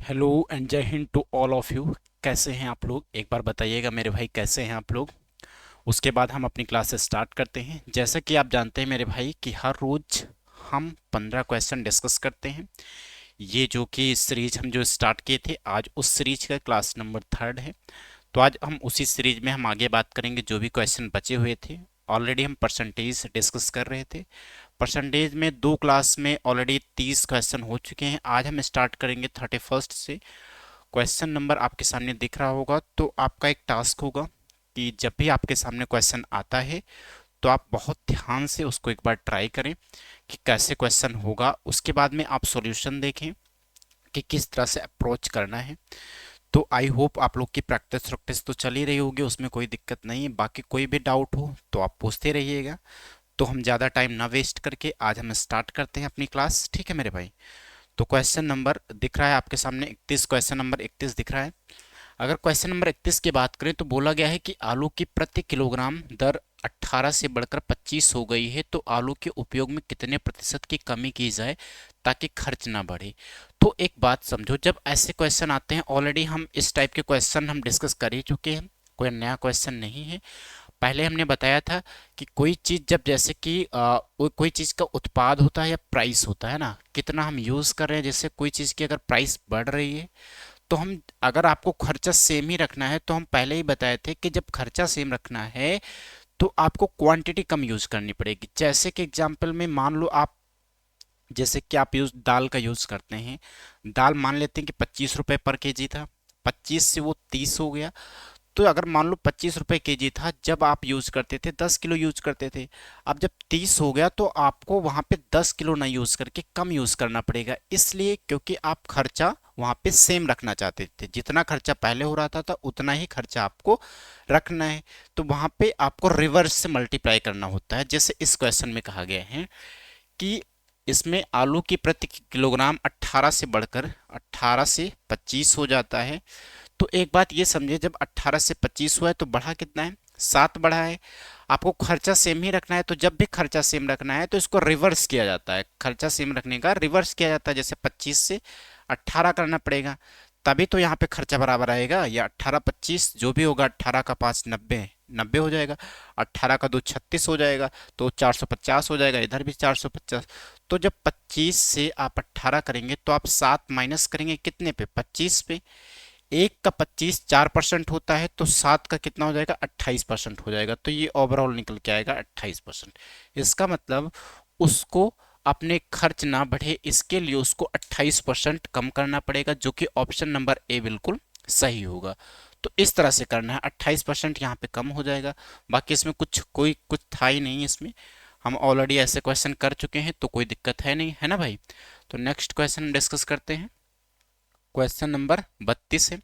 Hello and जय हिंद to all of you. कैसे हैं आप लोग? एक बार बताइएगा मेरे भाई, कैसे हैं आप लोग? उसके बाद हम अपनी क्लासेस स्टार्ट करते हैं। जैसा कि आप जानते हैं मेरे भाई कि हर रोज हम 15 क्वेश्चन डिस्कस करते हैं। ये जो कि सीरीज हम जो स्टार्ट किए थे, आज उस सीरीज का क्लास नंबर 3 है। तो आज हम उसी सीरीज में हम आगे बात करेंगे जो भी क्वेश्चन बचे हुए थे। ऑलरेडी हम परसेंटेज डिस्कस कर रहे थे। परसेंटेज में दो क्लास में ऑलरेडी 30 क्वेश्चन हो चुके हैं। आज हम स्टार्ट करेंगे 31st से। क्वेश्चन नंबर आपके सामने दिख रहा होगा, तो आपका एक टास्क होगा कि जब भी आपके सामने क्वेश्चन आता है तो आप बहुत ध्यान से उसको एक बार ट्राई करें कि कैसे क्वेश्चन होगा। उसके बाद में आप सॉल्यूशन देखें कि किस तरह से अप्रोच करना है। तो आई होप आप लोग की प्रैक्टिस प्रैक्टिस तो चल ही रही होगी, उसमें कोई दिक्कत नहीं है। बाकी कोई भी डाउट हो तो आप पूछते रहिएगा। तो हम ज़्यादा टाइम ना वेस्ट करके आज हम स्टार्ट करते हैं अपनी क्लास, ठीक है मेरे भाई? तो क्वेश्चन नंबर दिख रहा है आपके सामने 31, क्वेश्चन नंबर 31 दिख रहा है। अगर क्वेश्चन नंबर 31 की बात करें तो बोला गया है कि आलू की प्रति किलोग्राम दर 18 से बढ़कर 25 हो गई है, तो आलू के उपयोग में कितने प्रतिशत की कमी की जाए ताकि खर्च ना बढ़े। तो एक बात समझो, जब ऐसे क्वेश्चन आते हैं, ऑलरेडी हम इस टाइप के क्वेश्चन हम डिस्कस कर ही चुके हैं, कोई नया क्वेश्चन नहीं है। पहले हमने बताया था कि कोई चीज़ जब जैसे कि कोई चीज़ का उत्पाद होता है या प्राइस होता है ना, कितना हम यूज़ कर रहे हैं। जैसे कोई चीज़ की अगर प्राइस बढ़ रही है तो हम, अगर आपको खर्चा सेम ही रखना है तो हम पहले ही बताए थे कि जब खर्चा सेम रखना है तो आपको क्वांटिटी कम यूज़ करनी पड़ेगी। जैसे कि एग्जांपल में मान लो आप, जैसे कि आप यूज दाल का यूज़ करते हैं। दाल मान लेते हैं कि 25 रुपये पर केजी था, 25 से वो 30 हो गया। तो अगर मान लो 25 रुपये केजी था जब आप यूज करते थे, 10 किलो यूज करते थे। अब जब 30 हो गया तो आपको वहां पे 10 किलो ना यूज करके कम यूज करना पड़ेगा, इसलिए क्योंकि आप खर्चा वहां पे सेम रखना चाहते थे। जितना खर्चा पहले हो रहा था उतना ही खर्चा आपको रखना है। तो वहां पे आपको रिवर्स से मल्टीप्लाई करना होता है। जैसे इस क्वेश्चन में कहा गया है कि इसमें आलू की प्रति किलोग्राम 18 से बढ़कर 18 से 25 हो जाता है। तो एक बात ये समझे, जब 18 से 25 हुआ है तो बढ़ा कितना है? 7 बढ़ा है। आपको खर्चा सेम ही रखना है, तो जब भी खर्चा सेम रखना है तो इसको रिवर्स किया जाता है। खर्चा सेम रखने का रिवर्स किया जाता है, जैसे 25 से 18 करना पड़ेगा, तभी तो यहाँ पे खर्चा बराबर आएगा। या 18 25 जो भी होगा, 18 का 5 90, 90 हो जाएगा। 18 का 2 36 हो जाएगा, तो 450 हो जाएगा। इधर भी 450। तो जब 25 से आप 18 करेंगे तो आप 7 माइनस करेंगे कितने पे? 25 पे। एक का 25 4% होता है, तो 7 का कितना हो जाएगा? 28% हो जाएगा। तो ये ओवरऑल निकल के आएगा 28%। इसका मतलब उसको अपने खर्च ना बढ़े इसके लिए उसको 28% कम करना पड़ेगा, जो कि ऑप्शन नंबर ए बिल्कुल सही होगा। तो इस तरह से करना है, 28% यहाँ पे कम हो जाएगा। बाकी इसमें कुछ था ही नहीं इसमें। हम ऑलरेडी ऐसे क्वेश्चन कर चुके हैं तो कोई दिक्कत है नहीं, है ना भाई? तो नेक्स्ट क्वेश्चन डिस्कस करते हैं। क्वेश्चन नंबर 32 है।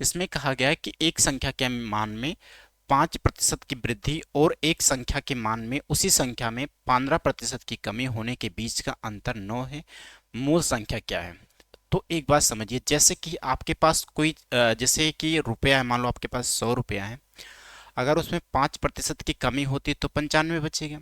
इसमें कहा गया है कि एक संख्या के मान में 5% की वृद्धि और एक संख्या के मान में उसी संख्या में 15% की कमी होने के बीच का अंतर 9 है। मूल संख्या क्या है? तो एक बात समझिए, जैसे कि आपके पास कोई जैसे कि रुपया है, मान लो आपके पास 100 रुपया है। अगर उसमें 5% की कमी होती तो 95 बचेगा।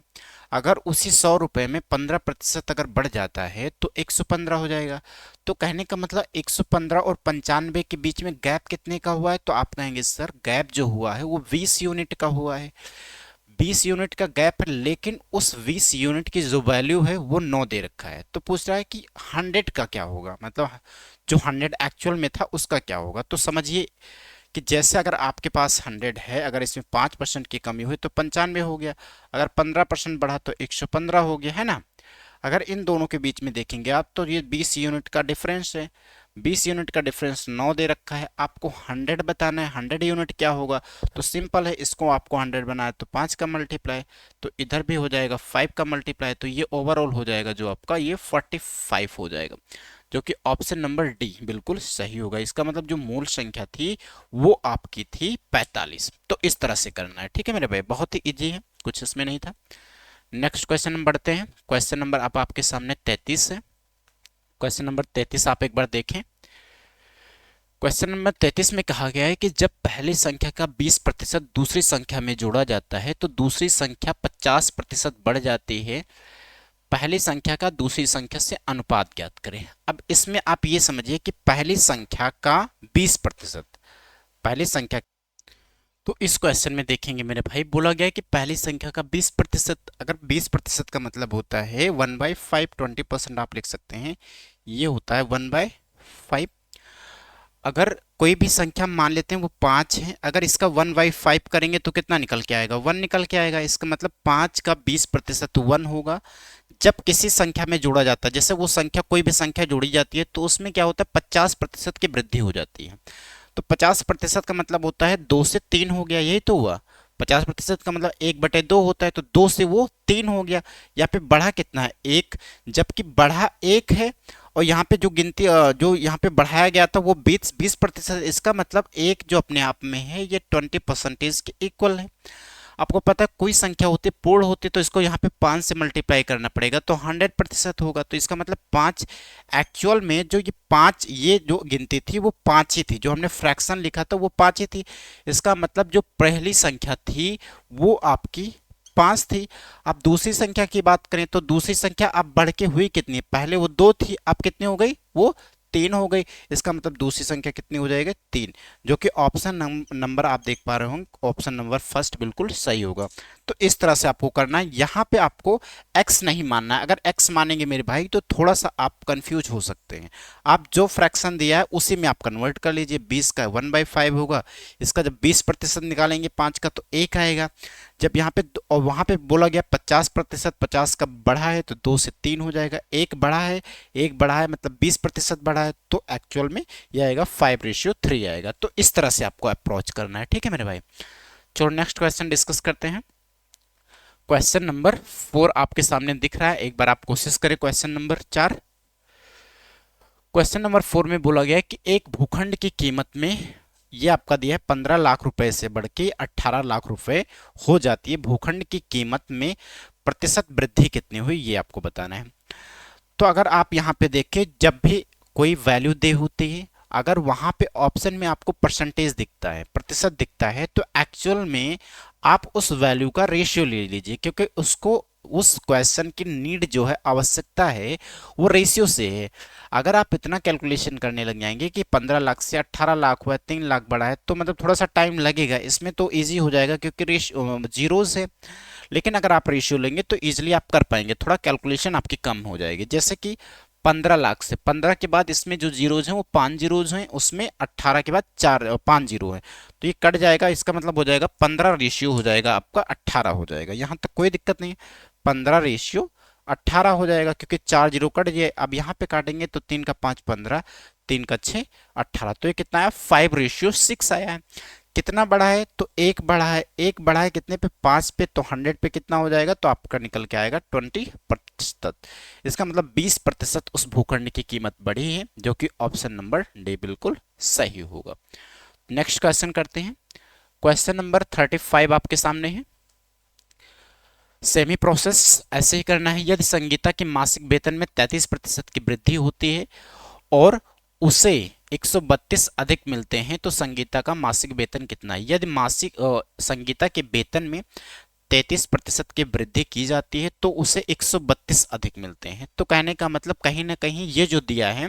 अगर उसी 100 रुपये में 15% अगर बढ़ जाता है तो 115 हो जाएगा। तो कहने का मतलब 115 और 95 के बीच में गैप कितने का हुआ है? तो आप कहेंगे सर गैप जो हुआ है वो 20 यूनिट का हुआ है। 20 यूनिट का गैप है, लेकिन उस 20 यूनिट की जो वैल्यू है वो 9 दे रखा है। तो पूछ रहा है कि 100 का क्या होगा, मतलब जो 100 एक्चुअल में था उसका क्या होगा। तो समझिए कि जैसे अगर आपके पास 100 है, अगर इसमें 5% की कमी हुई तो 95 हो गया। अगर 15% बढ़ा तो 115 हो गया, है ना? अगर इन दोनों के बीच में देखेंगे आप तो ये 20 यूनिट का डिफरेंस है। 20 यूनिट का डिफरेंस 9 दे रखा है, आपको 100 बताना है। 100 यूनिट क्या होगा? तो सिंपल है, इसको आपको 100 बनाया तो 5 का मल्टीप्लाई, तो इधर भी हो जाएगा 5 का मल्टीप्लाई, तो ये ओवरऑल हो जाएगा जो आपका ये 45 हो जाएगा, जो कि ऑप्शन नंबर डी बिल्कुल सही होगा। इसका मतलब जो मूल संख्या थी वो आपकी थी 45। तो इस तरह से करना है, ठीक है मेरे भाई? बहुत ही इजी है, कुछ इसमें नहीं था। नेक्स्ट क्वेश्चन में बढ़ते हैं। क्वेश्चन नंबर अब आपके सामने 33 है। क्वेश्चन नंबर 33 आप एक बार देखें। क्वेश्चन नंबर 33 में कहा गया है कि जब पहली संख्या का 20% दूसरी संख्या में जोड़ा जाता है तो दूसरी संख्या 50% बढ़ जाती है। पहली संख्या का दूसरी संख्या से अनुपात ज्ञात करें। अब इसमें आप ये समझिए कि पहली संख्या का 20%, पहली संख्या, तो इस क्वेश्चन में देखेंगे मेरे भाई, बोला गया है कि पहली संख्या का 20%, अगर 20% का मतलब होता है 1/5, 20% आप लिख सकते हैं, ये होता है 1/5। अगर कोई भी संख्या मान लेते हैं वो 5 है, अगर इसका 1/5 करेंगे तो कितना निकल के आएगा, 1 निकल के आएगा। इसका मतलब 5 का 20% 1 होगा। जब किसी संख्या में जोड़ा जाता है, जैसे वो संख्या, कोई भी संख्या जोड़ी जाती है तो उसमें क्या होता है, 50% की वृद्धि हो जाती है। तो 50% का मतलब होता है 2 से 3 हो गया, यही तो हुआ। 50% का मतलब 1/2 होता है, तो 2 से वो 3 हो गया। यहाँ पे बढ़ा कितना है, 1, जबकि बढ़ा 1 है। और यहाँ पे जो गिनती जो यहाँ पे बढ़ाया गया था वो 20%। इसका मतलब एक जो अपने आप में है ये 20% के इक्वल है। आपको पता है कोई संख्या होती है पूर्ण होती है तो इसको यहाँ पे 5 से मल्टीप्लाई करना पड़ेगा तो 100% होगा। तो इसका मतलब 5, एक्चुअल में जो ये 5, ये जो गिनती थी वो 5 ही थी, जो हमने फ्रैक्शन लिखा था वो 5 ही थी। इसका मतलब जो पहली संख्या थी वो आपकी 5 थी। अब दूसरी संख्या की बात करें तो दूसरी संख्या अब बढ़ के हुई कितनी, पहले वो 2 थी, अब कितनी हो गई, वो 3 हो गई। इसका मतलब दूसरी संख्या कितनी हो जाएगी, 3, जो कि ऑप्शन नंबर आप देख पा रहे होंगे, ऑप्शन नंबर फर्स्ट बिल्कुल सही होगा। तो इस तरह से आपको करना है, यहाँ पे आपको x नहीं मानना है। अगर x मानेंगे मेरे भाई तो थोड़ा सा आप कंफ्यूज हो सकते हैं। आप जो फ्रैक्शन दिया है उसी में आप कन्वर्ट कर लीजिए। 20 का 1/5 होगा, इसका जब 20% निकालेंगे 5 का तो 1 आएगा। जब यहाँ पे और वहाँ पे बोला गया 50%, 50 का बढ़ा है तो 2 से 3 हो जाएगा, 1 बढ़ा है, 1 बढ़ा है मतलब 20% बढ़ा है, तो एक्चुअल में ये आएगा 5:3 आएगा। तो इस तरह से आपको अप्रोच करना है, ठीक है मेरे भाई। चलो नेक्स्ट क्वेश्चन डिस्कस करते हैं। क्वेश्चन नंबर 4 आपके सामने दिख रहा है, एक बार आप कोशिश करें क्वेश्चन नंबर 4। क्वेश्चन नंबर 4 में बोला गया है कि एक भूखंड की कीमत में, ये आपका दिया है 15 लाख रुपए से बढ़ के 18 लाख रुपए हो जाती है, भूखंड की कीमत में प्रतिशत वृद्धि कितनी हुई ये आपको बताना है। तो अगर आप यहाँ पे देखें, जब भी कोई वैल्यू दे होती है, अगर वहां पे ऑप्शन में आपको परसेंटेज दिखता है, प्रतिशत दिखता है, तो एक्चुअल में आप उस वैल्यू का रेशियो ले लीजिए, क्योंकि उसको, उस क्वेश्चन की नीड जो है, आवश्यकता है, वो रेशियो से है। अगर आप इतना कैलकुलेशन करने लग जाएंगे कि 15 लाख से 18 लाख हुआ, 3 लाख बढ़ा है, तो मतलब थोड़ा सा टाइम लगेगा। इसमें तो इजी हो जाएगा क्योंकि रेशियो जीरोज है। लेकिन अगर आप रेशियो लेंगे तो इजीली आप कर पाएंगे, थोड़ा कैलकुलेशन आपकी कम हो जाएगी। जैसे कि 15 लाख से 15 के बाद इसमें जो जीरोज हैं वो 5 जीरोज हैं, उसमें 18 के बाद 5 जीरो है, तो ये कट जाएगा। इसका मतलब हो जाएगा 15 रेशियो हो जाएगा आपका 18 हो जाएगा। यहाँ तक कोई दिक्कत नहीं है, 15 रेशियो 18 हो जाएगा, क्योंकि 4 जीरो कट जाए। अब यहाँ पे काटेंगे तो 3 का 5 15, 3 का 6 18, तो ये कितना आया, 5:6 आया है। कितना बढ़ा है, तो 1 बढ़ा है, 1 बढ़ा है कितने पे, 5 पे, तो 100 पे कितना हो जाएगा, तो आपका निकल के आएगा 20%। इसका मतलब 20% उस भूखंड की कीमत बढ़ी है, जो कि ऑप्शन नंबर डी बिल्कुल सही होगा। नेक्स्ट क्वेश्चन करते हैं। क्वेश्चन नंबर 35 आपके सामने है। सेमी प्रोसेस ऐसे ही करना है। यदि संगीता के मासिक वेतन में 33% की वृद्धि होती है और उसे 132 अधिक मिलते हैं तो संगीता का मासिक वेतन कितना है। यदि मासिक संगीता के वेतन में 33% की वृद्धि की जाती है तो उसे 132 अधिक मिलते हैं। तो कहने का मतलब कहीं ना कहीं ये जो दिया है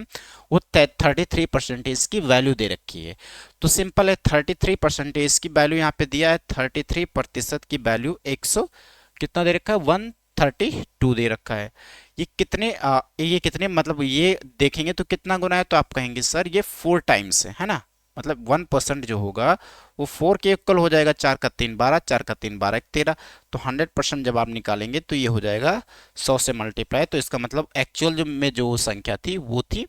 वो 33% की वैल्यू दे रखी है। तो सिंपल है, 33% की वैल्यू यहाँ पे दिया है, 33% की वैल्यू 100 कितना दे रखा है, 132 दे रखा है। ये कितने मतलब ये देखेंगे तो कितना गुना है, तो आप कहेंगे सर ये 4 टाइम्स है ना। मतलब 1% जो होगा वो 4 के इक्वल हो जाएगा। 4 का 3 12, 4 का 3 12 13, तो 100% जब आप निकालेंगे तो ये हो जाएगा 100 से मल्टीप्लाई। तो इसका मतलब एक्चुअल जो में जो संख्या थी वो थी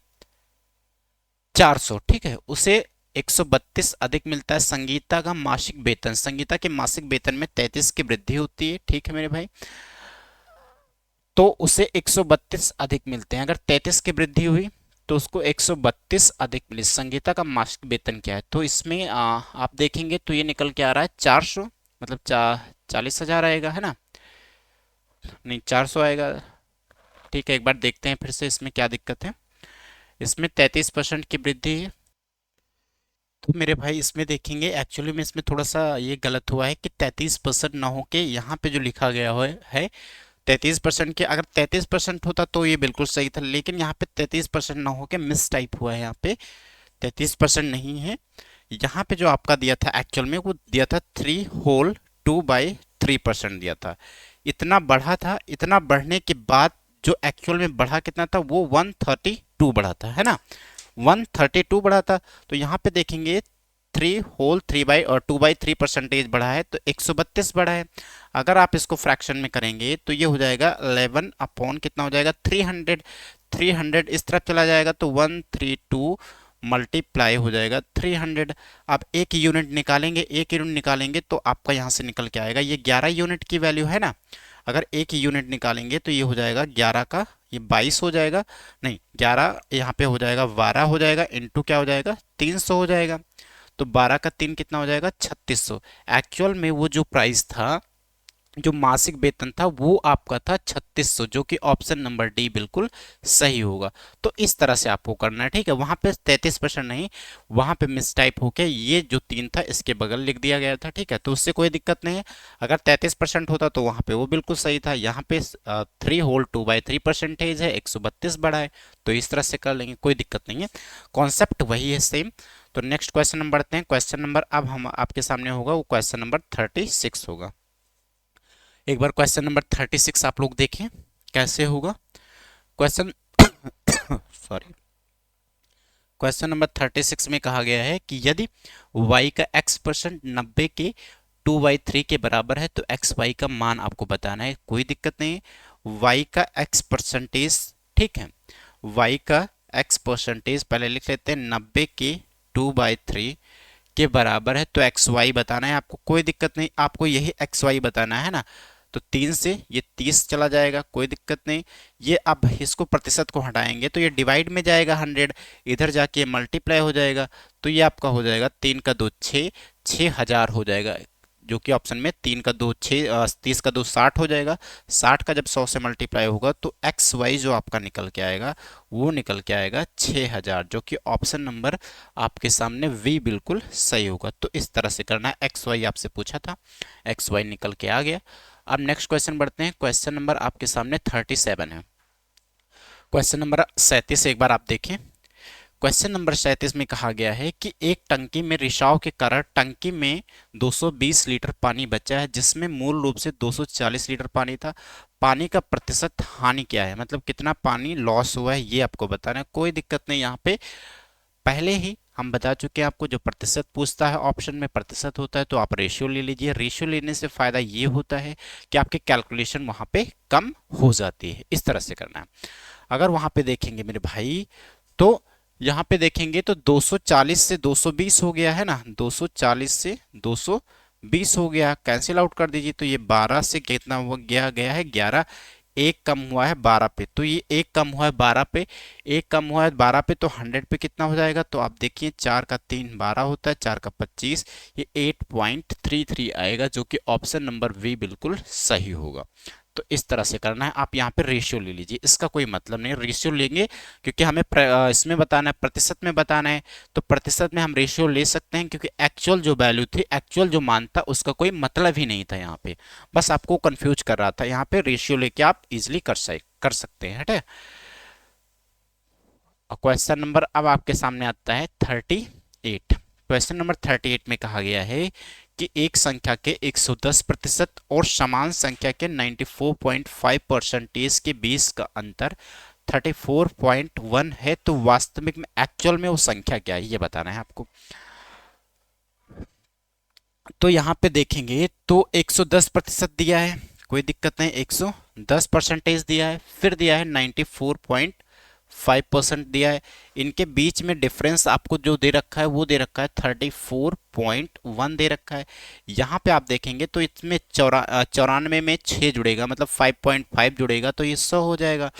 400, ठीक है। उसे 132 अधिक मिलता है। संगीता का मासिक वेतन, संगीता के मासिक वेतन में 33 की वृद्धि होती है, ठीक है मेरे भाई, तो उसे 132 अधिक मिलते हैं। अगर 33 की वृद्धि हुई तो उसको 132 अधिक मिले। संगीता का मासिक वेतन क्या है, तो इसमें आप देखेंगे तो ये निकल के आ रहा है 400, मतलब 40,000 आएगा, है ना, नहीं 400 आएगा। ठीक है, एक बार देखते हैं फिर से इसमें क्या दिक्कत है। इसमें 33% की वृद्धि है, तो मेरे भाई इसमें देखेंगे एक्चुअली में इसमें थोड़ा सा ये गलत हुआ है कि 33% ना हो के यहाँ पे जो लिखा गया है 33% के, अगर 33% होता तो ये बिल्कुल सही था, लेकिन यहाँ पे 33% ना होके मिस टाइप हुआ है, यहाँ पे 33% नहीं है। यहाँ पे जो आपका दिया था एक्चुअल में वो दिया था 3 होल 2/3% दिया था। इतना बढ़ा था, इतना बढ़ने के बाद जो एक्चुअल में बढ़ा कितना था, वो 132 बढ़ा था, है ना, 132 बढ़ा था। तो यहाँ पे देखेंगे 3 होल 3/2/3 बढ़ा है, तो 132 बढ़ा है। अगर आप इसको फ्रैक्शन में करेंगे तो ये हो जाएगा 11 अपॉन कितना हो जाएगा 300। 300 इस तरफ चला जाएगा तो 132 मल्टीप्लाई हो जाएगा 300। आप एक यूनिट निकालेंगे, एक यूनिट निकालेंगे तो आपका यहाँ से निकल के आएगा, ये 11 यूनिट की वैल्यू है ना। अगर एक यूनिट निकालेंगे तो ये हो जाएगा 11 का ये 22 हो जाएगा, नहीं 11 यहाँ पे हो जाएगा 12 हो जाएगा, इंटू क्या हो जाएगा 300 हो जाएगा। तो 12 का 3 कितना हो जाएगा 3600। एक्चुअल में वो जो प्राइस था, जो मासिक वेतन था, वो आपका था 3600, जो कि ऑप्शन नंबर डी बिल्कुल सही होगा। तो इस तरह से आपको करना है, ठीक है। वहां पे 33% नहीं, वहां पे मिस टाइप होके ये जो 3 था इसके बगल लिख दिया गया था, ठीक है, तो उससे कोई दिक्कत नहीं है। अगर 33% होता तो वहां पे वो बिल्कुल सही था। यहाँ पे 3 होल 2/3% है, 132 बढ़ा है, तो इस तरह से कर लेंगे, कोई दिक्कत नहीं है, कॉन्सेप्ट वही है सेम। तो नेक्स्ट क्वेश्चन नंबर बढ़ते हैं। क्वेश्चन नंबर अब हम आपके सामने होगा, वो क्वेश्चन नंबर 36 होगा। एक बार क्वेश्चन नंबर 36 आप लोग देखें कैसे होगा क्वेश्चन। सॉरी, क्वेश्चन नंबर 36 में कहा गया है कि यदि y का x% 90 के 2/3 के बराबर है तो एक्स वाई का मान आपको बताना है। कोई दिक्कत नहीं है, y का x%, ठीक है, y का x% पहले लिख लेते हैं, 90 के 2/3 के बराबर है तो एक्स वाई बताना है आपको। कोई दिक्कत नहीं, आपको यही एक्स वाई बताना है ना। तो 3 से ये 30 चला जाएगा, कोई दिक्कत नहीं। ये अब इसको प्रतिशत को हटाएंगे तो ये डिवाइड में जाएगा 100, इधर जाके मल्टीप्लाई हो जाएगा, तो ये आपका हो जाएगा 3 का 2 6, 6000 हो जाएगा, जो कि ऑप्शन में 3 का 2 6, 30 का 2 60 हो जाएगा। 60 का जब 100 से मल्टीप्लाई होगा तो एक्स वाई जो आपका निकल के आएगा वो निकल के आएगा 6000, जो कि ऑप्शन नंबर आपके सामने वी बिल्कुल सही होगा। तो इस तरह से करना है, एक्स वाई आपसे पूछा था, एक्स वाई निकल के आ गया। अब नेक्स्ट क्वेश्चन बढ़ते हैं। क्वेश्चन नंबर आपके सामने 37 है। क्वेश्चन नंबर 37 एक बार आप देखें। क्वेश्चन नंबर 37 में कहा गया है कि एक टंकी में रिसाव के कारण टंकी में 220 लीटर पानी बचा है, जिसमें मूल रूप से 240 लीटर पानी था। पानी का प्रतिशत हानि क्या है, मतलब कितना पानी लॉस हुआ है, ये आपको बताना है। कोई दिक्कत नहीं, यहाँ पे पहले ही हम बता चुके हैं आपको, जो प्रतिशत पूछता है ऑप्शन में प्रतिशत होता है तो आप रेशियो ले लीजिए। रेशियो लेने से फायदा ये होता है कि आपकी कैलकुलेशन वहां पे कम हो जाती है। इस तरह से करना है। अगर वहां पे देखेंगे मेरे भाई, तो यहाँ पे देखेंगे तो 240 से 220 हो गया है ना, 240 से 220 हो गया, कैंसिल आउट कर दीजिए, तो ये 12 से कितना हुआ गया है 11, एक कम हुआ है 12 पे, तो ये एक कम हुआ है 12 पे, एक कम हुआ है 12 पे, तो 100 पे कितना हो जाएगा, तो आप देखिए 4 का 3 12 होता है, 4 का 25, ये 8.33 आएगा, जो कि ऑप्शन नंबर वी बिल्कुल सही होगा। तो इस तरह से करना है। आप यहाँ पे रेशियो ले लीजिए, इसका कोई मतलब नहीं, रेशियो लेंगे क्योंकि हमें इसमें बताना है, प्रतिशत में बताना है, तो प्रतिशत में हम रेशियो ले सकते हैं, क्योंकि एक्चुअल जो वैल्यू थी, एक्चुअल जो मान था, उसका कोई मतलब ही नहीं था यहाँ पे, बस आपको कंफ्यूज कर रहा था। यहाँ पे रेशियो लेके आप इजिली कर सकते हैं, है। क्वेश्चन नंबर अब आपके सामने आता है 38। क्वेश्चन नंबर 38 में कहा गया है कि एक संख्या के 110% और समान संख्या के 94.5% के बीच का अंतर 34.1 है, तो वास्तविक में एक्चुअल में वो संख्या क्या है, ये बताना है आपको। तो यहाँ पे देखेंगे तो 110% दिया है, कोई दिक्कत नहीं, 110% दिया है, फिर दिया है 94.5% दिया है। इनके बीच में डिफरेंस आपको जो दे रखा है वो दे रखा है 34.1 दे रखा है। यहाँ पे आप देखेंगे तो इसमें 94 में 6 जुड़ेगा, मतलब 5.5 जुड़ेगा, तो ये 100 हो जाएगा।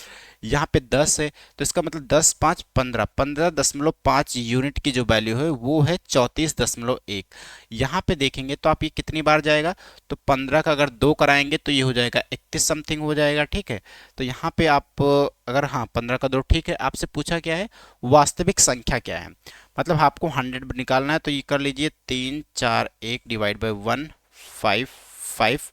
यहाँ पे 10 है तो इसका मतलब 10 5 15, 15.5 यूनिट की जो वैल्यू है वो है 34.1। यहाँ पे देखेंगे तो आप ये कितनी बार जाएगा, तो 15 का अगर 2 कराएंगे तो ये हो जाएगा 31 समथिंग हो जाएगा, ठीक है। तो यहाँ पे आप अगर, हाँ 15 का 2 ठीक है। आपसे पूछा क्या है, वास्तविक संख्या क्या है, मतलब आपको 100 निकालना है, तो ये कर लीजिए 3 4 1 डिवाइड बाई 1 5 5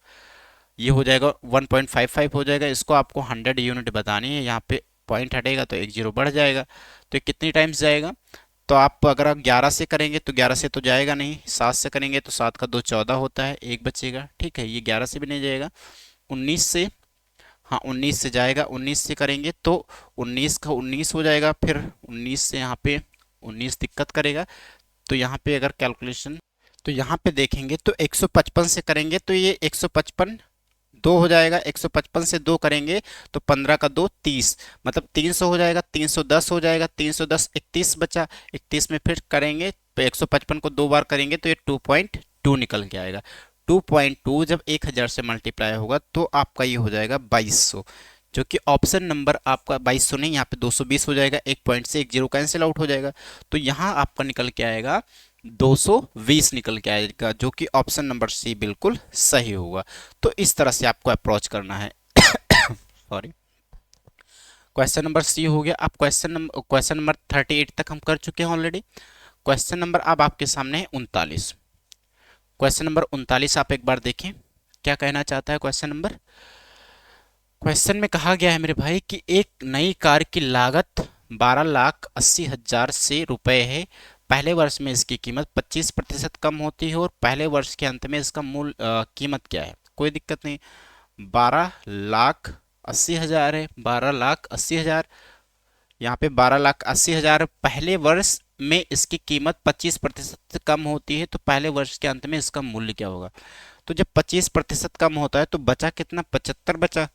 ये हो जाएगा 1.55 हो जाएगा। इसको आपको 100 यूनिट बतानी है, यहाँ पे पॉइंट हटेगा तो एक जीरो बढ़ जाएगा। तो ये कितनी टाइम्स जाएगा? तो आप अगर आप 11 से करेंगे तो 11 से तो जाएगा नहीं, 7 से करेंगे तो 7 का 2 14 होता है, एक बचेगा। ठीक है, ये 11 से भी नहीं जाएगा। 19 से, हाँ 19 से जाएगा, 19 से करेंगे तो 19 का 19 हो जाएगा, फिर 19 से यहाँ पे 19 दिक्कत करेगा। तो यहाँ पे अगर कैलकुलेशन, तो यहाँ पे देखेंगे तो 155 से करेंगे तो ये 155 दो हो जाएगा, 155 से दो करेंगे तो 15 का दो 30, मतलब 300 हो जाएगा, 310 हो जाएगा, 310 31 बचा, 31 में फिर करेंगे तो 155 को दो बार करेंगे तो ये 2.2 निकल के आएगा। 2.2 जब 1000 से मल्टीप्लाई होगा तो आपका ये हो जाएगा 2200, जो कि ऑप्शन नंबर आपका 2200 नहीं, यहाँ पे 220 हो जाएगा, एक पॉइंट से एक जीरो कैंसिल आउट हो जाएगा। तो यहाँ आपका निकल के आएगा 220 निकल के आएगा, जो कि ऑप्शन नंबर सी बिल्कुल सही होगा। तो इस तरह से आपको अप्रोच करना है। सॉरी, क्वेश्चन नंबर सी हो गया। अब क्वेश्चन नंबर 38 तक हम कर चुके हैं ऑलरेडी। क्वेश्चन नंबर अब आपके सामने है 39। क्वेश्चन नंबर 39 आप एक बार देखें क्या कहना चाहता है क्वेश्चन नंबर। क्वेश्चन में कहा गया है मेरे भाई कि एक नई कार की लागत 12,80,000 से रुपए है। पहले वर्ष में इसकी कीमत 25% कम होती है और पहले वर्ष के अंत में इसका मूल कीमत क्या है? कोई दिक्कत नहीं, 12,80,000 है, 12,80,000, यहाँ पे 12,80,000। पहले वर्ष में इसकी कीमत 25% कम होती है तो पहले वर्ष के अंत में इसका मूल्य क्या होगा? तो जब 25% कम होता है तो बचा कितना? 75 बचा।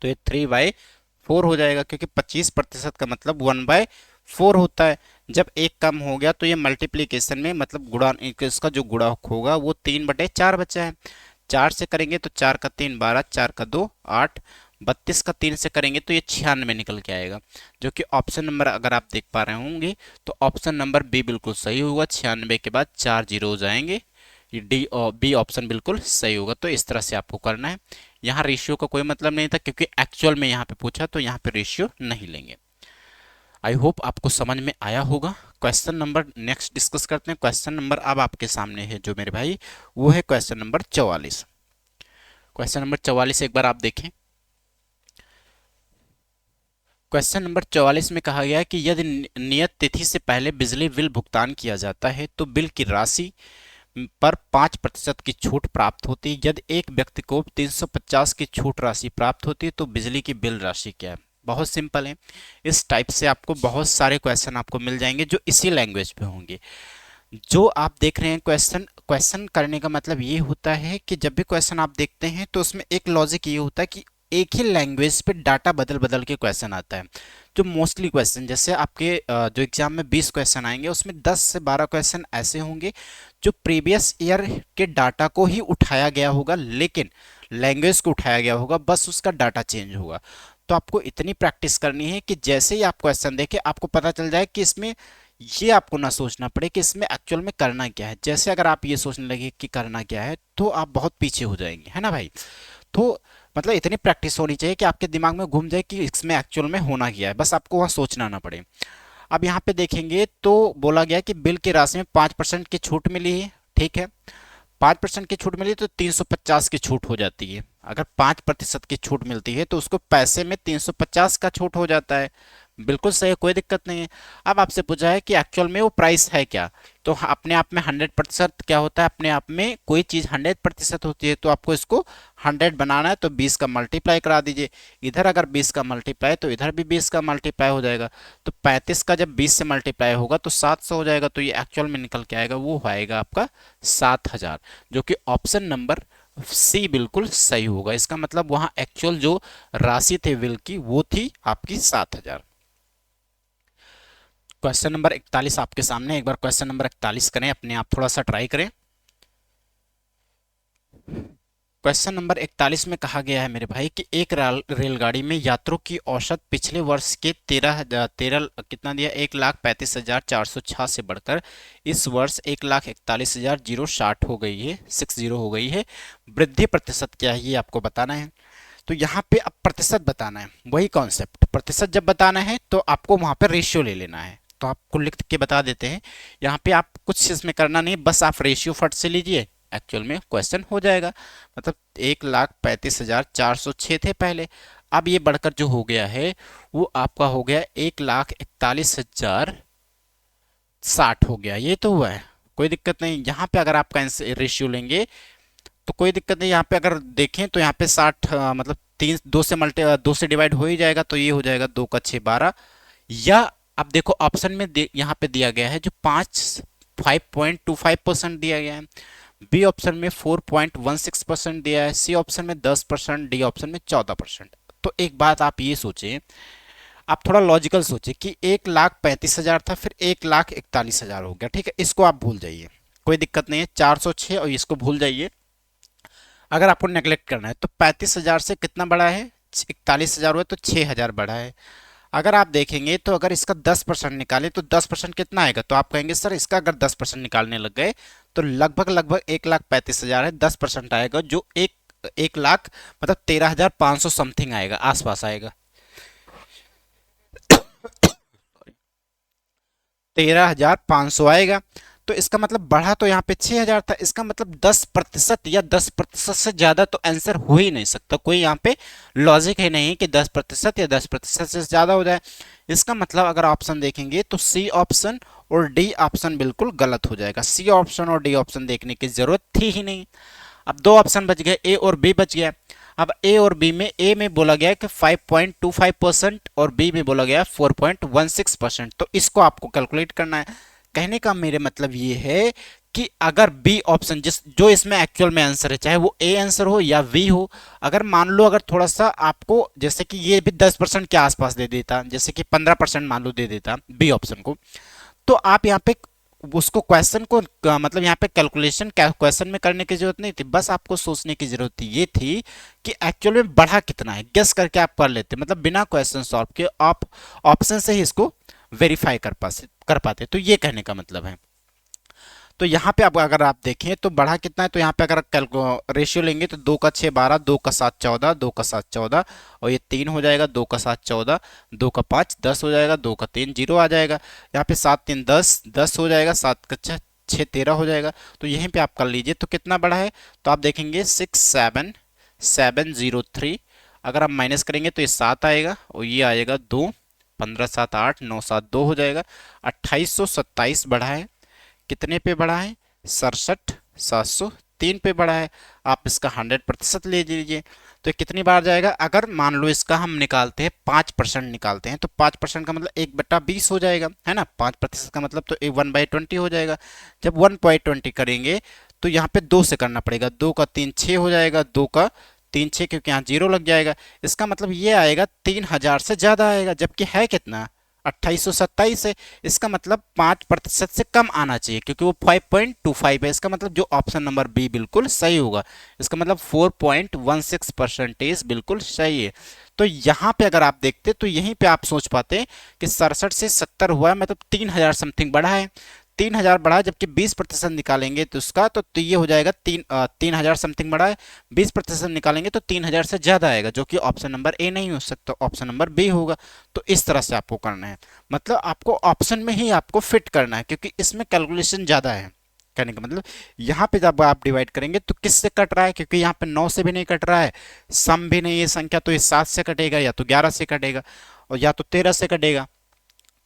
तो ये 3/4 हो जाएगा, क्योंकि 25% का मतलब 1/4 होता है। जब एक कम हो गया तो ये मल्टीप्लीकेशन में मतलब गुणा, इसका जो गुणक होगा वो 3/4 बचा है। 4 से करेंगे तो 4 का 3 12, 4 का 2 8, 32 का 3 से करेंगे तो ये 96 निकल के आएगा, जो कि ऑप्शन नंबर अगर आप देख पा रहे होंगे तो ऑप्शन नंबर बी बिल्कुल सही होगा। 96 के बाद 4 जीरो हो जाएंगे, ये डी और बी ऑप्शन बिल्कुल सही होगा। तो इस तरह से आपको करना है। यहाँ रेशियो का कोई मतलब नहीं था, क्योंकि एक्चुअल में यहाँ पे पूछा तो यहाँ पे रेशियो नहीं लेंगे। आई होप आपको समझ में आया होगा। क्वेश्चन नंबर नेक्स्ट डिस्कस करते हैं। क्वेश्चन नंबर अब आपके सामने है जो मेरे भाई, वो है क्वेश्चन नंबर 44। क्वेश्चन नंबर 44 एक बार आप देखें। क्वेश्चन नंबर 44 में कहा गया है कि यदि नियत तिथि से पहले बिजली बिल भुगतान किया जाता है तो बिल की राशि पर 5% की छूट प्राप्त होती है। यदि एक व्यक्ति को 350 की छूट राशि प्राप्त होती है तो बिजली की बिल राशि क्या है? बहुत सिंपल है। इस टाइप से आपको बहुत सारे क्वेश्चन आपको मिल जाएंगे जो इसी लैंग्वेज पे होंगे। जो आप देख रहे हैं क्वेश्चन, क्वेश्चन करने का मतलब ये होता है कि जब भी क्वेश्चन आप देखते हैं तो उसमें एक लॉजिक ये होता है कि एक ही लैंग्वेज पे डाटा बदल बदल के क्वेश्चन आता है। जो मोस्टली क्वेश्चन, जैसे आपके जो एग्जाम में 20 क्वेश्चन आएंगे उसमें 10 से 12 क्वेश्चन ऐसे होंगे जो प्रीवियस ईयर के डाटा को ही उठाया गया होगा, लेकिन लैंग्वेज को उठाया गया होगा, बस उसका डाटा चेंज होगा। तो आपको इतनी प्रैक्टिस करनी है कि जैसे ही आप क्वेश्चन देखें आपको पता चल जाए कि इसमें, ये आपको ना सोचना पड़े कि इसमें एक्चुअल में करना क्या है। जैसे अगर आप ये सोचने लगे कि करना क्या है तो आप बहुत पीछे हो जाएंगे, है ना भाई। तो मतलब इतनी प्रैक्टिस होनी चाहिए कि आपके दिमाग में घूम जाए कि इसमें एक्चुअल में होना क्या है, बस आपको वहाँ सोचना ना पड़े। अब यहाँ पे देखेंगे तो बोला गया कि बिल की राशि में 5% की छूट मिली है। ठीक है, 5% की छूट मिली तो 350 की छूट हो जाती है। अगर 5% की छूट मिलती है तो उसको पैसे में 350 का छूट हो जाता है। बिल्कुल सही है, कोई दिक्कत नहीं है। अब आपसे पूछा है कि एक्चुअल में वो प्राइस है क्या, तो अपने आप में 100% क्या होता है, अपने आप में कोई चीज़ 100% होती है तो आपको इसको 100 बनाना है तो 20 का मल्टीप्लाई करा दीजिए। इधर अगर 20 का मल्टीप्लाई तो इधर भी 20 का मल्टीप्लाई हो जाएगा। तो 35 का जब 20 से मल्टीप्लाई होगा तो 700 हो जाएगा। तो ये एक्चुअल में निकल के आएगा, वो आएगा आपका 7,000, जो कि ऑप्शन नंबर सी बिल्कुल सही होगा। इसका मतलब वहां एक्चुअल जो राशि थे बिल की वो थी आपकी 7,000। क्वेश्चन नंबर 41 आपके सामने, एक बार क्वेश्चन नंबर 41 करें, अपने आप थोड़ा सा ट्राई करें। क्वेश्चन नंबर 41 में कहा गया है मेरे भाई कि एक रेलगाड़ी में यात्रियों की औसत पिछले वर्ष के 13 कितना दिया, 1,35,406 से बढ़कर इस वर्ष 1,41,060 हो गई है, 60 हो गई है। वृद्धि प्रतिशत क्या है ये आपको बताना है। तो यहाँ पे अब प्रतिशत बताना है, वही कॉन्सेप्ट। प्रतिशत जब बताना है तो आपको वहां पर रेशियो ले लेना है। तो आपको लिख के बता देते हैं, यहाँ पे आप कुछ इसमें करना नहीं, बस आप रेशियो फट से लीजिए, एक्चुअल में क्वेश्चन हो जाएगा। मतलब 1,35,406 थे पहले, अब ये बढ़कर जो हो गया है वो आपका हो गया 1,41,060 हो गया। ये तो हुआ है, कोई दिक्कत नहीं। यहाँ पे अगर आपका रेशियो लेंगे तो कोई दिक्कत नहीं। यहाँ पे अगर देखें तो यहाँ पे 60 मतलब तीन, दो से डिवाइड हो ही जाएगा, तो ये हो जाएगा 2 का 6 12। या अब देखो ऑप्शन में यहाँ पे दिया गया है जो 5.25% दिया गया है, बी ऑप्शन में 4.16% दिया है, सी ऑप्शन में 10%, डी ऑप्शन में 14%। तो एक बात आप ये सोचें, आप थोड़ा लॉजिकल सोचें कि 1,35,000 था, फिर 1,41,000 हो गया, ठीक है। इसको आप भूल जाइए, कोई दिक्कत नहीं है, 406 और इसको भूल जाइए। अगर आपको नेगलेक्ट करना है तो 35,000 से कितना बड़ा है, 41,000 हुआ तो 6,000 बड़ा है। अगर आप देखेंगे तो अगर इसका 10% निकालें तो 10% कितना आएगा, तो आप कहेंगे सर इसका अगर 10% निकालने लग गए तो लगभग लगभग 1,35,000 है, 10% आएगा जो 1 लाख मतलब 13,500 समथिंग आएगा, आसपास आएगा। 13,500 आएगा। तो इसका मतलब बढ़ा तो यहाँ पे 6,000 था, इसका मतलब 10% या 10% से ज्यादा तो आंसर हो ही नहीं सकता। कोई यहाँ पे लॉजिक है नहीं कि 10% या 10% से ज्यादा हो जाए। इसका मतलब अगर ऑप्शन देखेंगे तो सी ऑप्शन और डी ऑप्शन बिल्कुल गलत हो जाएगा। सी ऑप्शन और डी ऑप्शन देखने की जरूरत थी ही नहीं। अब दो ऑप्शन बच गए, ए और बी बच गया। अब ए और बी में ए में बोला गया कि 5.25% और बी में बोला गया 4.16%। तो इसको आपको कैलकुलेट करना है। कहने का मेरे मतलब ये है कि अगर बी ऑप्शन जो इसमें एक्चुअल में आंसर है, चाहे वो ए आंसर हो या वी हो, अगर मान लो अगर थोड़ा सा आपको जैसे कि ये भी 10% के आसपास दे देता, जैसे कि 15% मान लो दे देता बी ऑप्शन को, तो आप यहाँ पे उसको क्वेश्चन को मतलब यहाँ पे कैलकुलेशन क्वेश्चन में करने की जरूरत नहीं थी, बस आपको सोचने की जरूरत थी ये थी कि एक्चुअल में बढ़ा कितना है, गेस करके आप कर लेते, मतलब बिना क्वेश्चन सॉल्व के आप ऑप्शन से ही इसको वेरीफाई कर पाते। तो ये कहने का मतलब है। तो यहाँ पे अब अगर आप देखें तो बढ़ा कितना है, तो यहाँ पे अगर रेशियो लेंगे तो 2 का 6 12, 2 का 7 14, 2 का 7 14, और ये 3 हो जाएगा, 2 का 7 14, 2 का 5 10 हो जाएगा, 2 का 3 0 आ जाएगा, यहाँ पे 7 3 10 10 हो जाएगा, 7 का 6 13 हो जाएगा। तो यहीं पे आप कर लीजिए तो कितना बड़ा है, तो आप देखेंगे 67703। अगर आप माइनस करेंगे तो ये 7 आएगा और ये आएगा 2, 15 7 8 9 7 2 हो जाएगा। 2827 बढ़ा है, कितने पे बढ़ा है, 67,703 पे बढ़ा है। आप इसका 100% ले लीजिए तो कितनी बार जाएगा। अगर मान लो इसका हम निकालते हैं 5% निकालते हैं तो 5% का मतलब 1/20 हो जाएगा, है ना। 5% का मतलब तो 1/20 हो जाएगा। जब 1/20 करेंगे तो यहाँ पे 2 से करना पड़ेगा, 2 का 3 6 हो जाएगा, 2 का 3 6 क्योंकि यहाँ 0 लग जाएगा। इसका मतलब ये आएगा 3,000 से ज्यादा आएगा, जबकि है कितना 2827 है। इसका मतलब 5% से कम आना चाहिए क्योंकि वो 5.25 है। इसका मतलब जो ऑप्शन नंबर बी बिल्कुल सही होगा। इसका मतलब 4.16% बिल्कुल सही है। तो यहाँ पे अगर आप देखते तो यहीं पे आप सोच पाते कि 67 से 70 हुआ है, मतलब 3,000 समथिंग बढ़ा है, 3,000 बढ़ा है, जबकि 20% निकालेंगे तो उसका तो ये हो जाएगा 3,000 समथिंग बढ़ा है, 20% निकालेंगे तो 3,000 से ज्यादा आएगा, जो कि ऑप्शन नंबर ए नहीं हो सकता, ऑप्शन नंबर बी होगा। तो इस तरह से आपको करना है, मतलब आपको ऑप्शन में ही आपको फिट करना है क्योंकि इसमें कैलकुलेशन ज्यादा है। कहने का मतलब यहाँ पे जब आप डिवाइड करेंगे तो किससे कट रहा है, क्योंकि यहाँ पे 9 से भी नहीं कट रहा है, सम भी नहीं है संख्या, तो ये 7 से कटेगा, या तो 11 से कटेगा, और या तो 13 से कटेगा।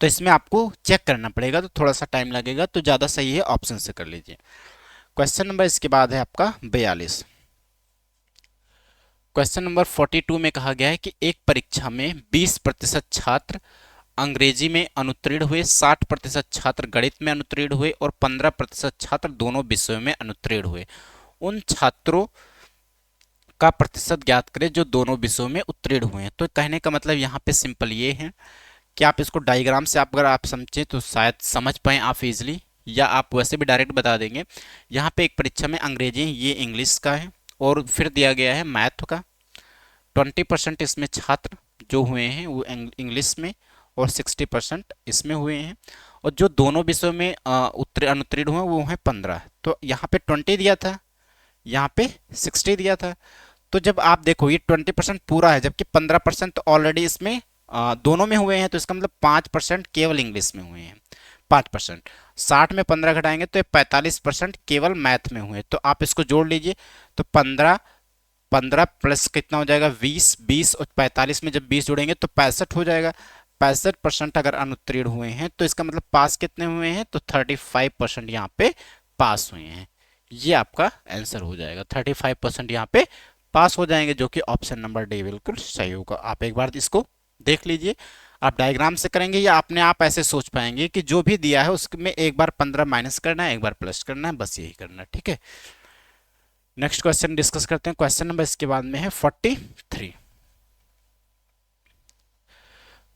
तो इसमें आपको चेक करना पड़ेगा, तो थोड़ा सा टाइम लगेगा, तो ज़्यादा सही है ऑप्शन से कर लीजिए। क्वेश्चन नंबर इसके बाद है आपका 42। क्वेश्चन नंबर 42 में कहा गया है कि एक परीक्षा में 20% छात्र अंग्रेजी में अनुत्तीर्ण हुए, 60% छात्र गणित में अनुत्तीर्ण हुए और 15% छात्र दोनों विषयों में अनुत्तीर्ण हुए। उन छात्रों का प्रतिशत ज्ञात करें जो दोनों विषयों में उत्तीर्ण हुए हैं। तो कहने का मतलब यहाँ पे सिंपल ये है कि आप इसको डायग्राम से अगर आप समझें तो शायद समझ पाएँ आप इजली, या आप वैसे भी डायरेक्ट बता देंगे। यहाँ पे एक परीक्षा में अंग्रेजी, ये इंग्लिश का है, और फिर दिया गया है मैथ का। 20% इसमें छात्र जो हुए हैं वो इंग्लिश में और 60% इसमें हुए हैं, और जो दोनों विषयों में अनुत्तीर्ण हुए वो हैं 15। तो यहाँ पे 20 दिया था, यहाँ पे 60 दिया था। तो जब आप देखो ये 20% पूरा है, जबकि 15% तो ऑलरेडी इसमें दोनों में हुए हैं, तो इसका मतलब 5% केवल इंग्लिश में हुए हैं, 5%। 60 में 15 घटाएंगे तो ये 45% केवल मैथ में हुए। तो आप इसको जोड़ लीजिए, तो 15 15 प्लस कितना हो जाएगा 20, 20 और 45 में जब 20 जोड़ेंगे तो 65 हो जाएगा। 65% अगर अनुत्तीर्ण हुए हैं तो इसका मतलब पास कितने हुए हैं, तो 35% यहाँ पे पास हुए हैं। ये आपका आंसर हो जाएगा, 35% यहाँ पे पास हो जाएंगे, जो कि ऑप्शन नंबर डी बिल्कुल सही होगा। आप एक बार इसको देख लीजिए। आप डायग्राम से करेंगे या अपने आप ऐसे सोच पाएंगे कि जो भी दिया है उसमें एक बार 15 माइनस करना है, एक बार प्लस करना है, बस यही करना है, ठीक है। नेक्स्ट क्वेश्चन डिस्कस करते हैं। क्वेश्चन नंबर इसके बाद में है 43।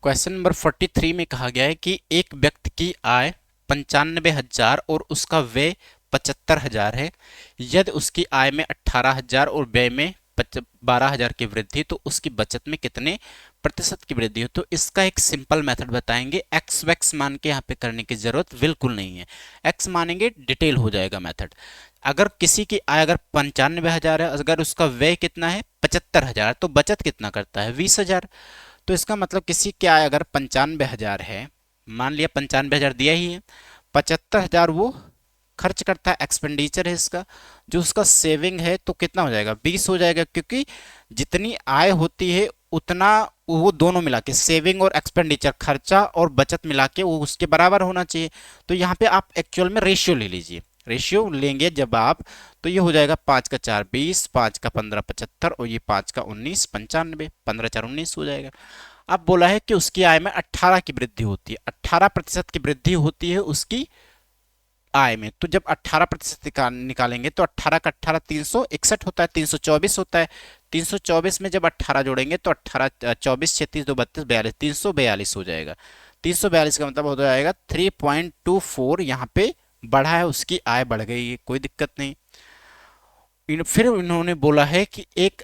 क्वेश्चन नंबर 43 में कहा गया है कि एक व्यक्ति की आय 95,000 और उसका व्यय 75,000 है। यदि उसकी आय में 18,000 और व्यय में 12,000 की वृद्धि, तो उसकी बचत में कितने प्रतिशत की वृद्धि हो। तो इसका एक सिंपल मेथड बताएंगे। एक्स वैक्स मान के यहाँ पे करने की जरूरत बिल्कुल नहीं है। एक्स मानेंगे डिटेल हो जाएगा मेथड। अगर किसी की आय अगर 95,000 है, अगर उसका व्यय कितना है 75,000, तो बचत कितना करता है 20,000। तो इसका मतलब किसी की आय अगर 95,000 है, मान लिया 95,000 दिया ही है, 75,000 वो खर्च करता है, एक्सपेंडिचर है इसका। जो उसका सेविंग है तो कितना हो जाएगा 20 हो जाएगा, क्योंकि जितनी आय होती है उतना वो दोनों मिला के सेविंग और एक्सपेंडिचर, खर्चा और बचत मिला के वो उसके बराबर होना चाहिए। तो यहाँ पे आप एक्चुअल में रेशियो ले लीजिए। रेशियो लेंगे जब आप, तो ये हो जाएगा 5 का 4 20, 5 का 15 75 और ये 5 का 19 95, 15 4 19 हो जाएगा। अब बोला है कि उसकी आय में 18 की वृद्धि होती है, 18% की वृद्धि होती है उसकी आय में। तो जब 18% निकालेंगे तो 18 का 18 361 होता है, 324 होता है। 324 में जब 18 जोड़ेंगे तो 18 24 36 2 32 42, 342 हो जाएगा। 342 का मतलब हो जाएगा 3.24 यहाँ पे बढ़ा है, उसकी आय बढ़ गई है, कोई दिक्कत नहीं। फिर इन्होंने बोला है कि एक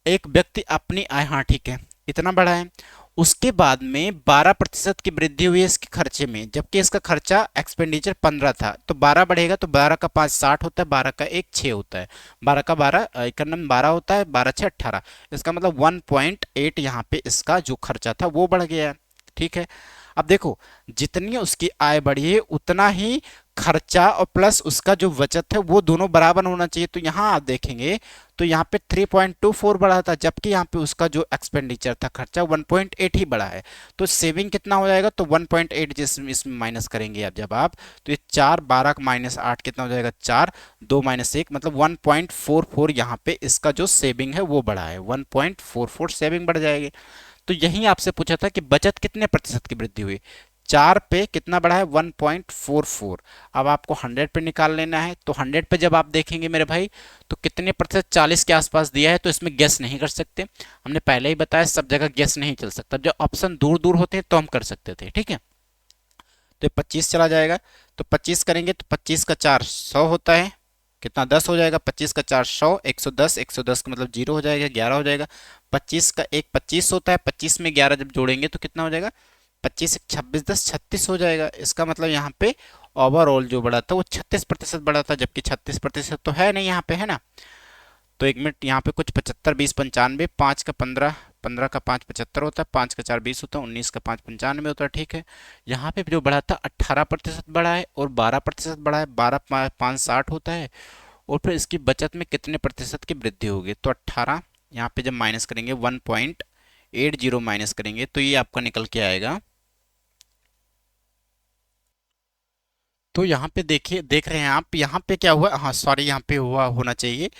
एक व्यक्ति अपनी आय, हाँ ठीक है, इतना बढ़ा है, उसके बाद में 12% की वृद्धि हुई है इसके खर्चे में, जबकि इसका खर्चा एक्सपेंडिचर 15 था। तो 12 बढ़ेगा तो 12 का 5 60 होता है, 12 का 1 6 होता है, 12 का 12 इकन्नम 12 होता है, 12 6 18। इसका मतलब 1.8 यहाँ पे इसका जो खर्चा था वो बढ़ गया है, ठीक है। अब देखो, जितनी उसकी आय बढ़ी है उतना ही खर्चा और प्लस उसका जो बचत है वो दोनों बराबर होना चाहिए। तो यहाँ आप देखेंगे तो यहाँ पे 3.24 बढ़ा था, जबकि यहाँ पे उसका जो एक्सपेंडिचर था खर्चा 1.8 ही बढ़ा है। तो सेविंग कितना हो जाएगा, तो 1.8 जिसमें इसमें माइनस करेंगे आप जब आप, तो ये 4 12 माइनस 8 कितना हो जाएगा 4 2 माइनस 1, मतलब 1.44 यहाँ पे इसका जो सेविंग है वो बढ़ा है, 1.44 सेविंग बढ़ जाएगी। तो यही आपसे पूछा था कि बचत कितने प्रतिशत की वृद्धि हुई, 4 पे कितना बढ़ा है 1.44। अब आपको 100 पे निकाल लेना है। तो 100 पे जब आप देखेंगे मेरे भाई तो कितने प्रतिशत, 40 के आसपास दिया है, तो इसमें गेस नहीं कर सकते। हमने पहले ही बताया सब जगह गेस नहीं चल सकता, जब ऑप्शन दूर दूर होते हैं तो हम कर सकते थे, ठीक है। तो 25 चला जाएगा, तो 25 करेंगे तो 25 का 4 100 होता है, कितना 10 हो जाएगा, 25 का 4 100, 110, 110 का मतलब 0 हो जाएगा, 11 हो जाएगा। 25 का 1 25 होता है, 25 में 11 जब जोड़ेंगे तो कितना हो जाएगा, 25 26 10 36 हो जाएगा। इसका मतलब यहाँ पे ओवरऑल जो बढ़ा था वो 36% बढ़ा था, जबकि 36% तो है नहीं यहाँ पे, है ना। तो एक मिनट, यहाँ पे कुछ 75 20 95, 5 का 15, 15 का 5 75 होता है, 5 का 4 20 होता है, 19 का 5 95 होता है, ठीक है। यहाँ पे जो बढ़ा था 18% बढ़ा है और 12% बढ़ा है, 12 5 60 होता है। और फिर इसकी बचत में कितने प्रतिशत की वृद्धि होगी, तो 18 यहाँ पे जब माइनस करेंगे 1.80 माइनस करेंगे तो ये आपका निकल के आएगा। तो यहाँ पे देखिए, देख रहे हैं आप, यहाँ पे क्या हुआ, हाँ सॉरी, यहाँ पे हुआ होना चाहिए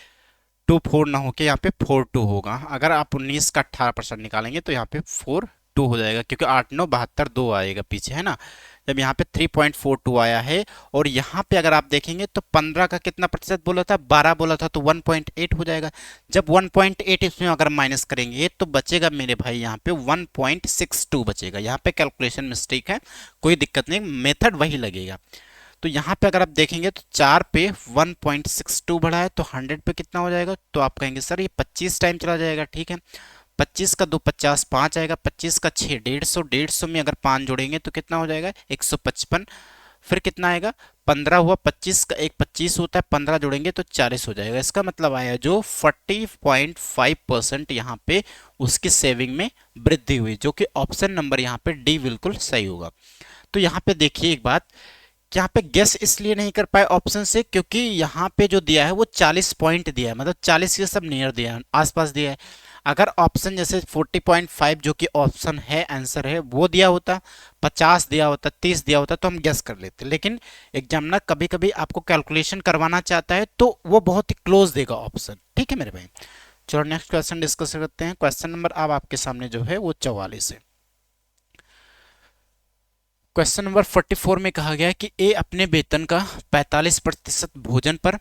2 4 ना होके यहाँ पे 4 2 होगा। अगर आप 19 का 18% निकालेंगे तो यहाँ पे 4 2 हो जाएगा, क्योंकि 8 9 72 2 आएगा पीछे, है ना। जब यहाँ पे 3.42 आया है, और यहाँ पे अगर आप देखेंगे तो 15 का कितना प्रतिशत बोला था, 12 बोला था, तो 1.8 हो जाएगा। जब 1.8 इसमें अगर माइनस करेंगे तो बचेगा मेरे भाई यहाँ पे 1.62 बचेगा। यहाँ पे कैलकुलेशन मिस्टेक है, कोई दिक्कत नहीं, मेथड वही लगेगा। तो यहाँ पे अगर आप देखेंगे तो 4 पे 1.62 बढ़ा है, तो 100 पे कितना हो जाएगा, तो आप कहेंगे सर ये 25 टाइम चला जाएगा, ठीक है। 25 का 2 50 5 आएगा, 25 का 6 150, 150 में अगर 5 जोड़ेंगे तो कितना हो जाएगा 155। फिर कितना आएगा 15 हुआ, 25 का 1 25 होता है, 15 जोड़ेंगे तो 40 हो जाएगा। इसका मतलब आया जो 40.5% यहाँ पे उसकी सेविंग में वृद्धि हुई, जो कि ऑप्शन नंबर यहाँ पे डी बिल्कुल सही होगा। तो यहाँ पे देखिए एक बात, यहाँ पे गेस इसलिए नहीं कर पाए ऑप्शन से क्योंकि यहाँ पे जो दिया है वो 40 पॉइंट दिया है, मतलब 40 के सब नियर दिया है, आसपास दिया है। अगर ऑप्शन जैसे 40.5 जो कि ऑप्शन है, आंसर है, वो दिया होता, 50 दिया होता, 30 दिया होता, तो हम गेस कर लेते। लेकिन एग्जामिनर कभी कभी आपको कैलकुलेशन करवाना चाहता है तो वो बहुत ही क्लोज देगा ऑप्शन। ठीक है मेरे भाई, चलो नेक्स्ट क्वेश्चन डिस्कस करते हैं। क्वेश्चन नंबर अब आपके सामने जो है वो 44 है। क्वेश्चन नंबर 44 में कहा गया है कि ए अपने वेतन का 45% भोजन पर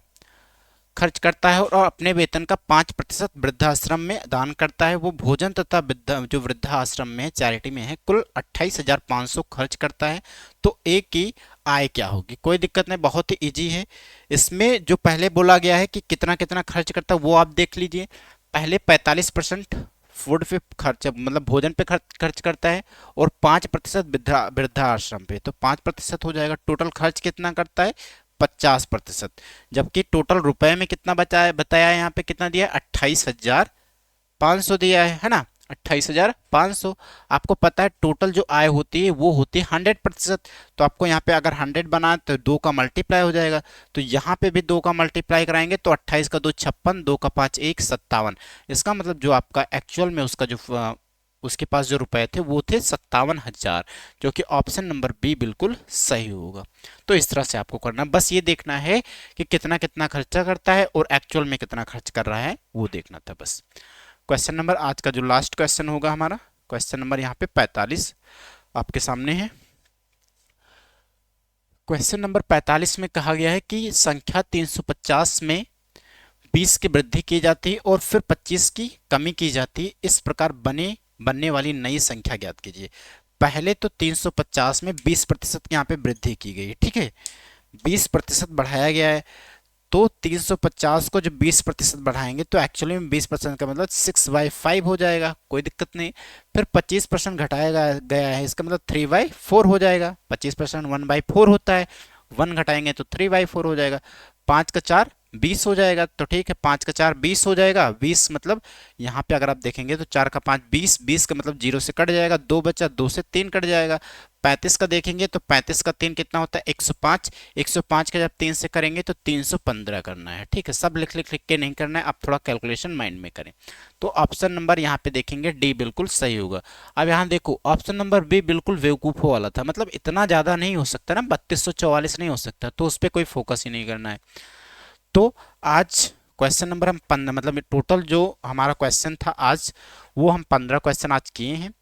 खर्च करता है और अपने वेतन का 5% वृद्धाश्रम में दान करता है। वो भोजन तथा जो वृद्धाश्रम में चैरिटी में है कुल 28,500 खर्च करता है। तो ए की आय क्या होगी? कोई दिक्कत नहीं, बहुत ही इजी है। इसमें जो पहले बोला गया है कि कितना कितना खर्च करता है वो आप देख लीजिए। पहले 45% फूड पे खर्च, मतलब भोजन पे खर्च करता है, और 5% वृद्धाश्रम पे, तो 5% हो जाएगा। टोटल खर्च कितना करता है? 50%। जबकि टोटल रुपए में कितना बचा है बताया है, यहाँ पे कितना दिया है? 28,500 दिया है ना, 28,500। आपको पता है टोटल जो आय होती है वो होती है 100%। तो आपको यहाँ पे अगर 100 बना तो 2 का मल्टीप्लाई हो जाएगा, तो यहाँ पे भी 2 का मल्टीप्लाई कराएंगे तो 28 का 2 56, 2 का 5 1 57। इसका मतलब जो आपका एक्चुअल में उसका जो उसके पास जो रुपए थे वो थे 57,000, जो कि ऑप्शन नंबर बी बिल्कुल सही होगा। तो इस तरह से आपको करना, बस ये देखना है कि कितना कितना खर्चा करता है और एक्चुअल में कितना खर्च कर रहा है वो देखना था बस। क्वेश्चन नंबर आज का जो लास्ट क्वेश्चन होगा हमारा, क्वेश्चन नंबर यहाँ पे 45 आपके सामने है। क्वेश्चन नंबर 45 में कहा गया है कि संख्या 350 में 20 की वृद्धि की जाती है और फिर 25 की कमी की जाती है, इस प्रकार बनने वाली नई संख्या ज्ञात कीजिए। पहले तो 350 में 20% की यहाँ पे वृद्धि की गई है, ठीक है, 20% बढ़ाया गया है। तो 350 को जब 20% बढ़ाएंगे तो एक्चुअली में 20% का मतलब 6/5 हो जाएगा, कोई दिक्कत नहीं। फिर 25% घटाया गया है, इसका मतलब 3/4 हो जाएगा। 25% 1/4 होता है, 1 घटाएंगे तो 3/4 हो जाएगा। 5 का 4 20 हो जाएगा, तो ठीक है, 5 का 4 20 हो जाएगा। 20 मतलब यहाँ पे अगर आप देखेंगे तो 4 का 5 20, 20 का मतलब 0 से कट जाएगा, 2 बचा, 2 से 3 कट जाएगा। 35 का देखेंगे तो 35 का 3 कितना होता है? 105। 105 का जब 3 से करेंगे तो 315 करना है, ठीक है। सब लिख लिख लिख के नहीं करना है, आप थोड़ा कैलकुलेशन माइंड में करें। तो ऑप्शन नंबर यहाँ पे देखेंगे डी बिल्कुल सही होगा। अब यहाँ देखो ऑप्शन नंबर बी बिल्कुल बेवकूफ़ों वाला था, मतलब इतना ज़्यादा नहीं हो सकता ना, 3244 नहीं हो सकता, तो उस पर कोई फोकस ही नहीं करना है। तो आज क्वेश्चन नंबर हम 15, मतलब टोटल जो हमारा क्वेश्चन था आज वो हम 15 क्वेश्चन आज किए हैं।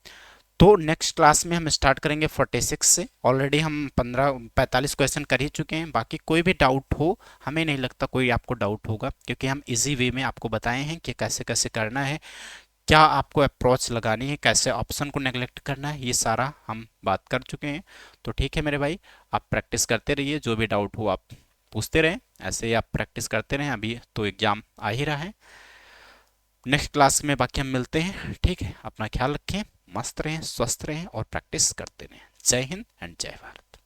तो नेक्स्ट क्लास में हम स्टार्ट करेंगे 46 से। ऑलरेडी हम 45 क्वेश्चन कर ही चुके हैं। बाकी कोई भी डाउट हो, हमें नहीं लगता कोई आपको डाउट होगा, क्योंकि हम इजी वे में आपको बताए हैं कि कैसे कैसे करना है, क्या आपको अप्रोच लगानी है, कैसे ऑप्शन को नेगलेक्ट करना है, ये सारा हम बात कर चुके हैं। तो ठीक है मेरे भाई, आप प्रैक्टिस करते रहिए, जो भी डाउट हो आप पूछते रहें, ऐसे ही आप प्रैक्टिस करते रहें। अभी तो एग्ज़ाम आ ही रहा है। नेक्स्ट क्लास में बाकी हम मिलते हैं, ठीक है। अपना ख्याल रखें, मस्त रहें, स्वस्थ रहें और प्रैक्टिस करते रहें। जय हिंद एंड जय भारत।